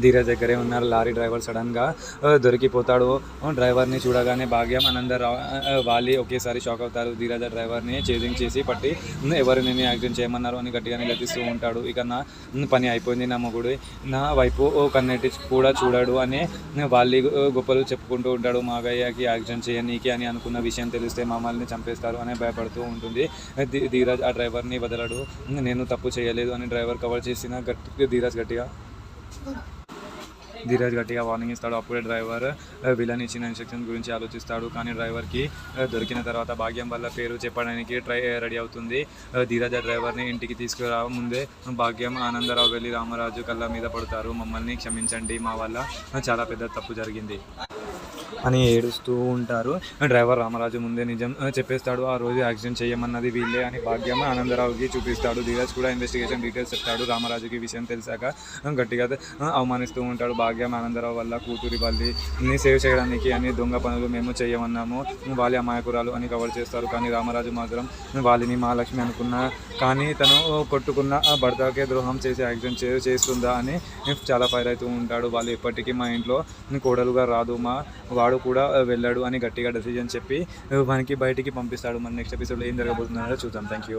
ధీరజ్ దగ్గరే ఉన్నారు. Lorry driver సడన్గా దొరికిపోతాడు. డ్రైవర్ని చూడగానే భాగ్యం, ఆనందరావు, వాలి ఒకేసారి షాక్ అవుతారు. ధీరజ్ డ్రైవర్ని చేజింగ్ చేసి పట్టి ఎవరు నేను యాక్సిడెంట్ చేయమన్నారు అని గట్టిగా నిలదీస్తూ ఉంటాడు. ఇక నా పని అయిపోయింది, నా మొగుడు నా వైపు కన్నెట్టి కూడా చూడాడు అని వాళ్ళు గొప్పలు చెప్పుకుంటూ ఉంటాడు. మాగయ్యకి యాక్సిడెంట్ చేయనీకి అని అనుకున్న విషయం తెలిస్తే మమ్మల్ని చంపేస్తారు అని భయపడుతూ ఉంటుంది. ధీరజ్ ఆ డ్రైవర్ని వదలడు. నేను తప్పు చేయలేదు అని డ్రైవర్ కవర్ చేసిన ధీరజ్ గట్టిగా వార్నింగ్ ఇస్తాడు. అప్పుడే డ్రైవర్ విలన్ ఇచ్చిన ఇన్స్ట్రక్షన్ గురించి ఆలోచిస్తాడు. కానీ డ్రైవర్కి దొరికిన తర్వాత భాగ్యం వల్ల పేరు చెప్పడానికి రెడీ అవుతుంది. ధీరజ్ డ్రైవర్ని ఇంటికి తీసుకురా ముందే భాగ్యం, ఆనందరావు వెళ్ళి రామరాజు కళ్ళ మీద పడతారు. మమ్మల్ని క్షమించండి, మా వల్ల చాలా పెద్ద తప్పు జరిగింది అని ఏడుస్తూ ఉంటారు. డ్రైవర్ రామరాజు ముందే నిజం చెప్పేస్తాడు. ఆ రోజు యాక్సిడెంట్ చేయమన్నది వీళ్ళే అని భాగ్యం ఆనందరావుకి చూపిస్తాడు. ధీరజ్ కూడా ఇన్వెస్టిగేషన్ డీటెయిల్స్ చెప్తాడు. రామరాజుకి విషయం తెలిసాక గట్టిగా అవమానిస్తూ ఉంటాడు. భాగ్యం ఆనందరావు వల్ల కూతురి వాళ్ళని సేవ్ చేయడానికి అని దొంగ పనులు మేము చేయమన్నాము, వాళ్ళ అమాయకురాలు అని కవర్ చేస్తారు. కానీ రామరాజు మాత్రం వాళ్ళని మహాలక్ష్మి అనుకున్నా కానీ తను కొట్టుకున్న భర్తకే ద్రోహం చేసి యాక్సిడెంట్ చేస్తుందా అని చాలా ఫైర్ అవుతూ ఉంటాడు. వాళ్ళు ఎప్పటికీ మా ఇంట్లో కోడలుగా రాదు, వాడు కూడా వెళ్ళాడు అని గట్టిగా డెసిజన్ చెప్పి మనకి బయటికి పంపిస్తాడు. మన నెక్స్ట్ ఎపిసోడ్లో ఏం జరగబోతుందో చూద్దాం. Thank you.